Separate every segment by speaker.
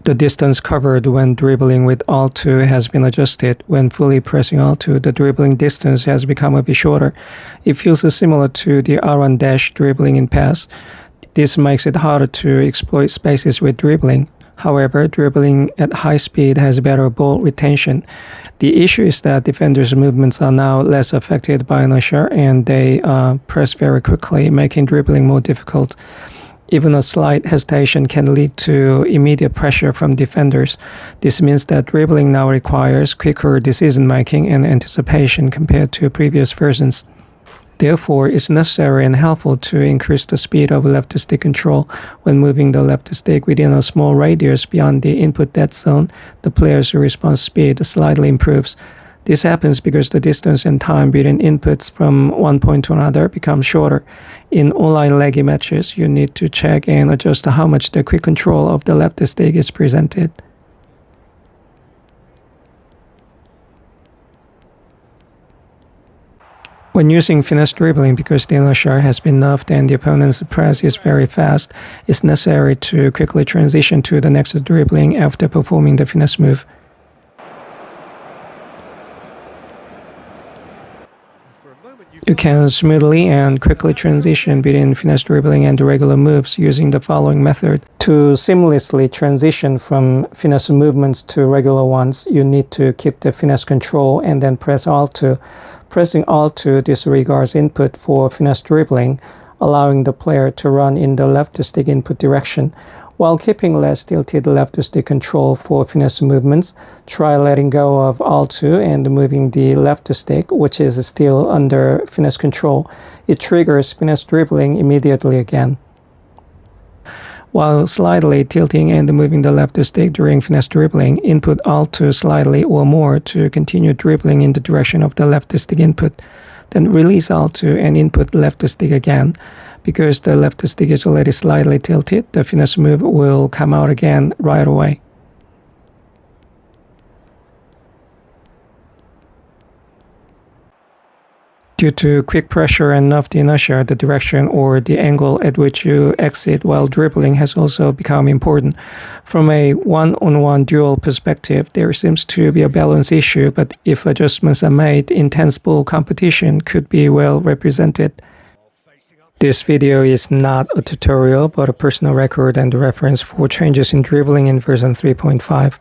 Speaker 1: The distance covered when dribbling with Alt2 has been adjusted. When fully pressing Alt2, the dribbling distance has become a bit shorter. It feels similar to the R1 dash dribbling in PES. This makes it harder to exploit spaces with dribbling. However, dribbling at high speed has better ball retention. The issue is that defenders' movements are now less affected by inertia and they press very quickly, making dribbling more difficult. Even a slight hesitation can lead to immediate pressure from defenders. This means that dribbling now requires quicker decision-making and anticipation compared to previous versions. Therefore, it's necessary and helpful to increase the speed of left stick control. When moving the left stick within a small radius beyond the input dead zone, the player's response speed slightly improves. This happens because the distance and time between inputs from one point to another becomes shorter. In online leggy matches, you need to check and adjust how much the quick control of the left stick is presented. When using finesse dribbling, because the inertia has been nerfed and the opponent's press is very fast, it's necessary to quickly transition to the next dribbling after performing the finesse move. You can smoothly and quickly transition between finesse dribbling and regular moves using the following method. To seamlessly transition from finesse movements to regular ones, you need to keep the finesse control and then press Alt2. Pressing Alt2 disregards input for finesse dribbling, allowing the player to run in the left stick input direction. While keeping less tilted left stick control for finesse movements, try letting go of Alt2 and moving the left stick, which is still under finesse control. It triggers finesse dribbling immediately again. While slightly tilting and moving the left stick during finesse dribbling, input Alt2 slightly or more to continue dribbling in the direction of the left stick input. Then release Alt2 and input left stick again. Because the left stick is already slightly tilted, the finesse move will come out again right away. Due to quick pressure and of the inertia, the direction or the angle at which you exit while dribbling has also become important. From a one-on-one duel perspective, there seems to be a balance issue, but if adjustments are made, intense ball competition could be well represented. This video is not a tutorial, but a personal record and a reference for changes in dribbling in version 3.5.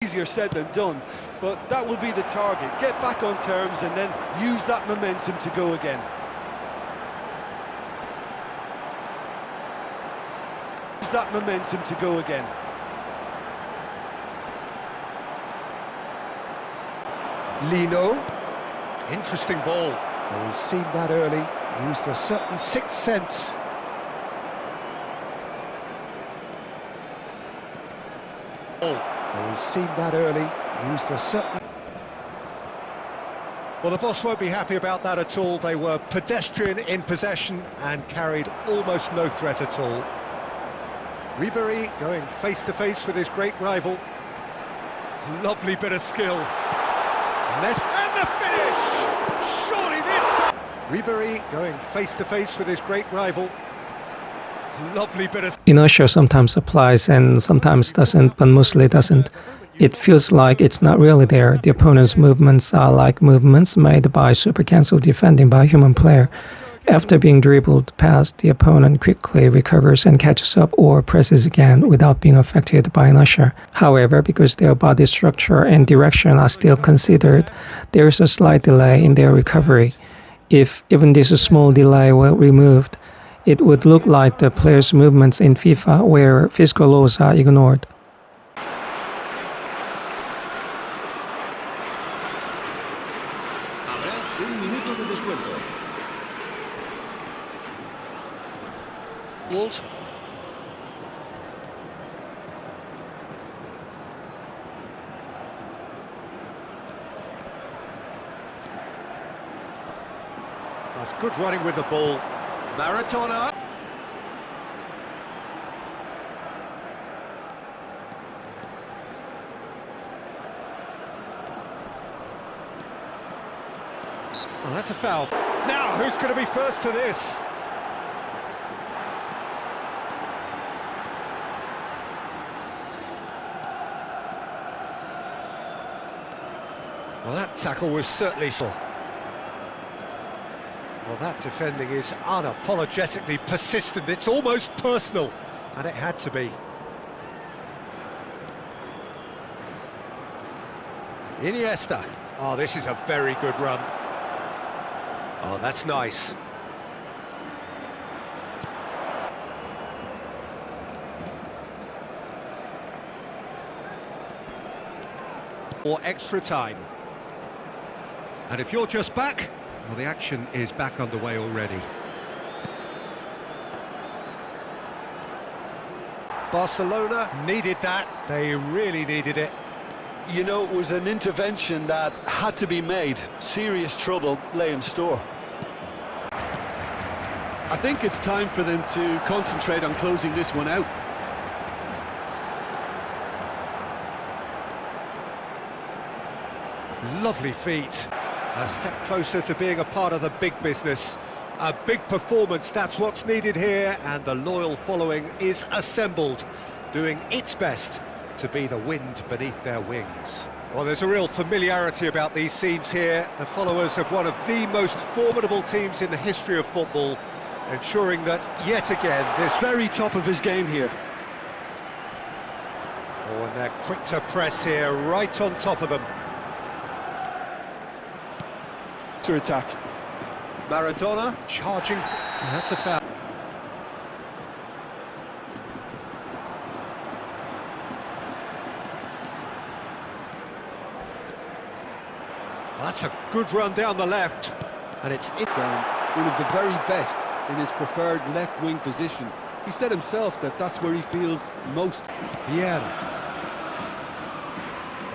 Speaker 2: Easier said than done, but that will be the target. Get back on terms and then use that momentum to go again. Use that momentum to go again. Lino. Interesting ball.
Speaker 3: Well, he's seen that early, used a certain sixth sense. Well, he's seen that early, used a certain...
Speaker 2: Well, the boss won't be happy about that at all. They were pedestrian in possession and carried almost no threat at all. Ribery going face-to-face with his great rival. Lovely bit of skill. And the finish! Surely this time... Ribery going face-to-face with his great rival. Lovely bit of...
Speaker 1: Inertia sometimes applies and sometimes doesn't, but mostly doesn't. It feels like it's not really there. The opponent's movements are like movements made by super cancel defending by a human player. After being dribbled past, the opponent quickly recovers and catches up or presses again without being affected by inertia. However, because their body structure and direction are still considered, there is a slight delay in their recovery. If even this small delay were removed, it would look like the player's movements in FIFA where physical laws are ignored.
Speaker 2: That's good running with the ball. Maradona. Well, that's a foul. Now, who's going to be first to this? Well, that tackle was certainly so. Well, that defending is unapologetically persistent. It's almost personal, and it had to be. Iniesta. Oh, this is a very good run. Oh, that's nice. Or extra time. And if you're just back, well, the action is back underway already. Barcelona needed that. They really needed it.
Speaker 4: You know, it was an intervention that had to be made. Serious trouble lay in store. I think it's time for them to concentrate on closing this one out.
Speaker 2: Lovely feet. A step closer to being a part of the big business. A big performance, that's what's needed here, and the loyal following is assembled, doing its best to be the wind beneath their wings. Well, there's a real familiarity about these scenes here. The followers of one of the most formidable teams in the history of football, ensuring that, yet again, this...
Speaker 4: Very top of his game here.
Speaker 2: Oh, and they're quick to press here, right on top of them.
Speaker 4: To attack.
Speaker 2: Maradona charging. That's a foul. That's a good run down the left. And it's
Speaker 5: one of the very best in his preferred left-wing position. He said himself that that's where he feels most.
Speaker 2: Vieira.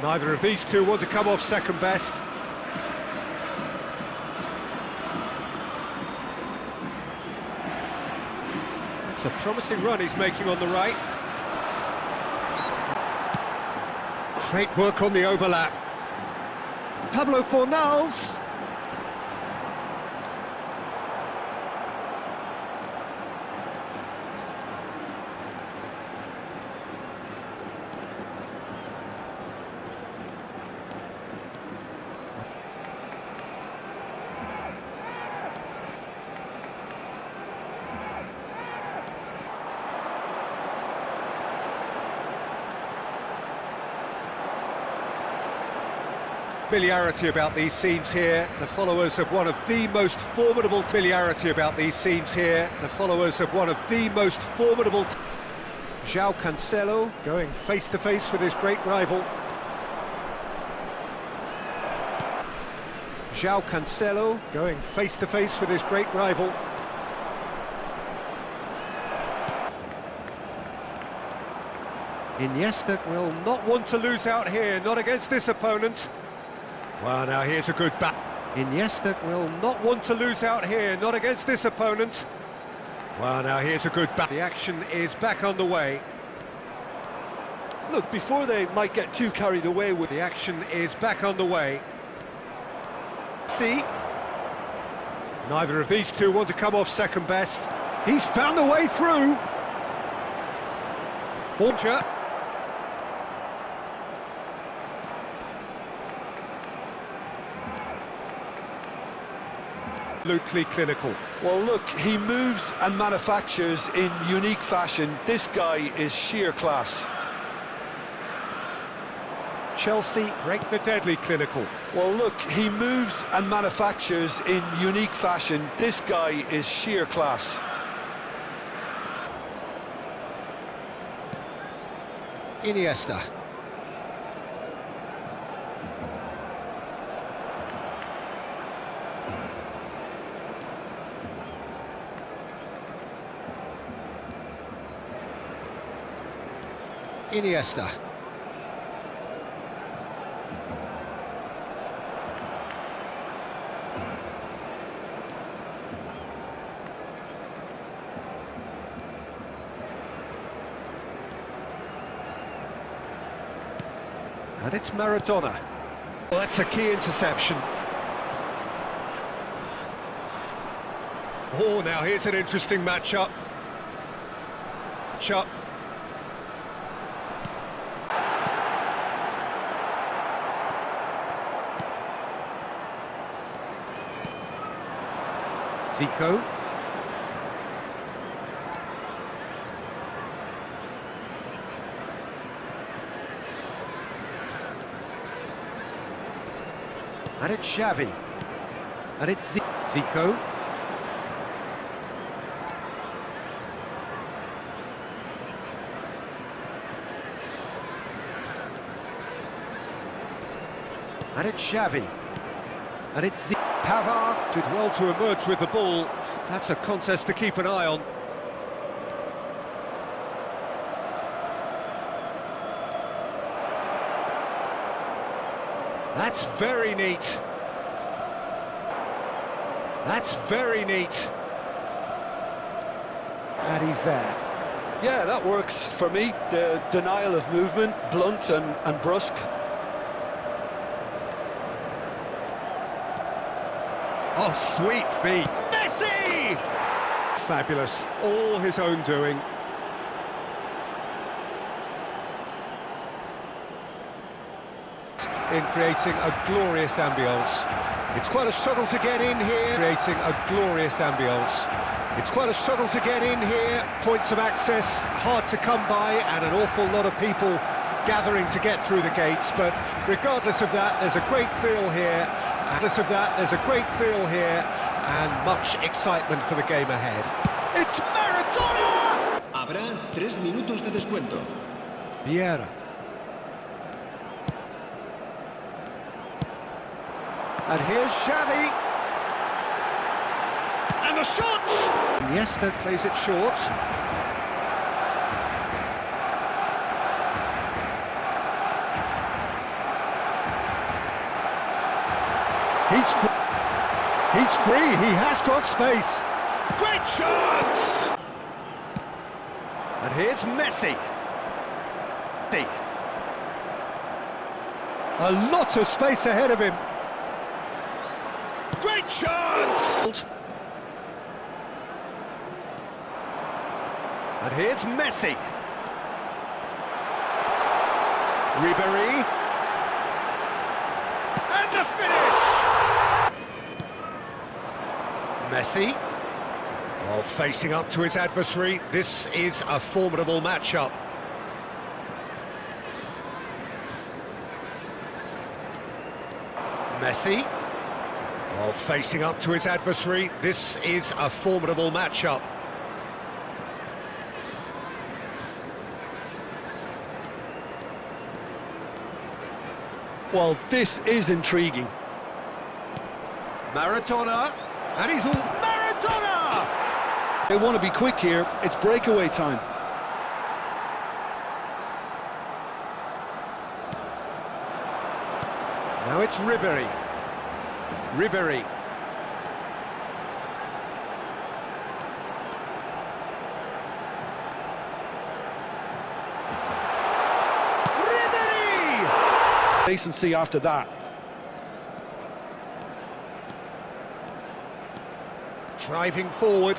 Speaker 2: Neither of these two want to come off second best. It's a promising run he's making on the right. Great work on the overlap. Pablo Fornals. Familiarity about these scenes here, the followers of one of the most formidable familiarity about these scenes here, the followers of one of the most formidable João Cancelo going face to face with his great rival. João Cancelo going face to face with his great rival. Iniesta will not want to lose out here, not against this opponent. Well, now here's a good back. Iniesta will not want to lose out here, not against this opponent. Well, now here's a good back. The action is back underway.
Speaker 4: Look, before they might get too carried away with...
Speaker 2: The action is back underway. See? Neither of these two want to come off second best. He's found a way through. Launcher. Absolutely clinical.
Speaker 4: Well, look, he moves and manufactures in unique fashion. This guy is sheer class.
Speaker 2: Chelsea break the deadly clinical.
Speaker 4: Well, look, he moves and manufactures in unique fashion. This guy is sheer class.
Speaker 2: Iniesta. Iniesta. And it's Maradona. Well, that's a key interception. Oh, now here's an interesting matchup. Zico. And it's Xavi. And it's Zico. And it's Xavi. And it's Pavard did well to emerge with the ball. That's a contest to keep an eye on. That's very neat. That's very neat.
Speaker 3: And he's there.
Speaker 4: Yeah, that works for me. The denial of movement, blunt and brusque.
Speaker 2: Oh, sweet feet. Messi! Fabulous. All his own doing. In creating a glorious ambience. It's quite a struggle to get in here. Creating a glorious ambience. It's quite a struggle to get in here. Points of access hard to come by, and an awful lot of people gathering to get through the gates. But regardless of that, there's a great feel here. And much excitement for the game ahead. It's Maradona!
Speaker 6: Habrá 3 minutos de descuento.
Speaker 2: Vieira. And here's Xavi. And the shot! Iniesta plays it short. He's free, he has got space. Great chance! And here's Messi. A lot of space ahead of him. Great chance! And here's Messi. Ribery. And the finish! Messi. Oh, facing up to his adversary. This is a formidable matchup. Messi. Oh, facing up to his adversary. This is a formidable matchup.
Speaker 4: Well, this is intriguing.
Speaker 2: Maradona. And he's all Maradona!
Speaker 4: They want to be quick here. It's breakaway time.
Speaker 2: Now it's Ribery. Ribery.
Speaker 4: Decency after that.
Speaker 2: Driving forward.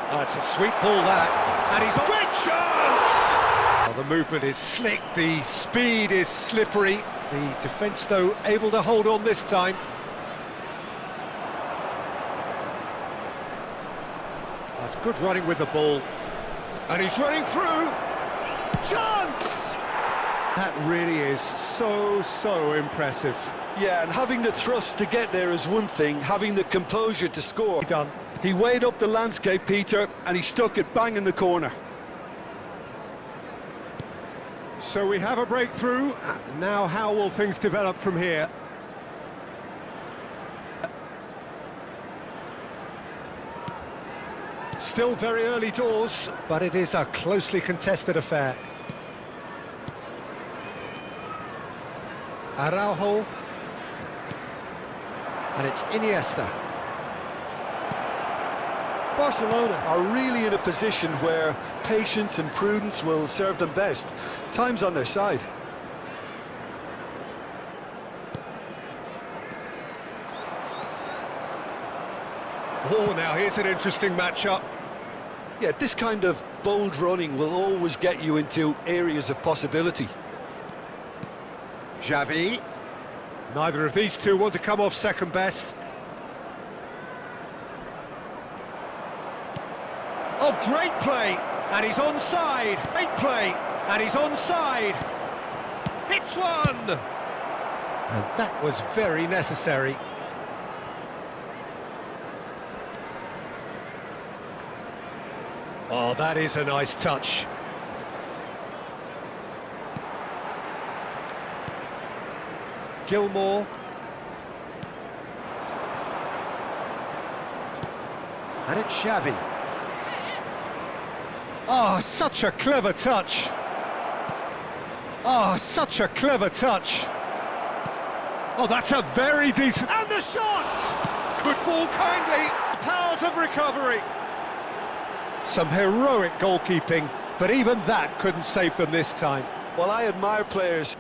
Speaker 2: Oh, it's a sweet ball, that. And he's a great chance! Well, the movement is slick, the speed is slippery. The defence, though, able to hold on this time. That's good running with the ball. And he's running through. Chance! That really is so impressive.
Speaker 4: Yeah, and having the thrust to get there is one thing, having the composure to score.
Speaker 2: Done.
Speaker 4: He weighed up the landscape, Peter, and he stuck it bang in the corner.
Speaker 2: So we have a breakthrough. Now how will things develop from here? Still very early doors, but it is a closely contested affair. Araujo. And it's Iniesta.
Speaker 4: Barcelona are really in a position where patience and prudence will serve them best. Time's on their side.
Speaker 2: Oh, now here's an interesting matchup.
Speaker 4: Yeah, this kind of bold running will always get you into areas of possibility.
Speaker 2: Xavi. Neither of these two want to come off second best. Oh, great play! And he's onside! Great play! And he's onside! Hits one! And that was very necessary. Oh, that is a nice touch. Gilmore. And it's Xavi. Oh, such a clever touch. Oh, such a clever touch. Oh, that's a very decent... And the shot! Could fall kindly. Powers of recovery. Some heroic goalkeeping, but even that couldn't save them this time.
Speaker 4: Well, I admire players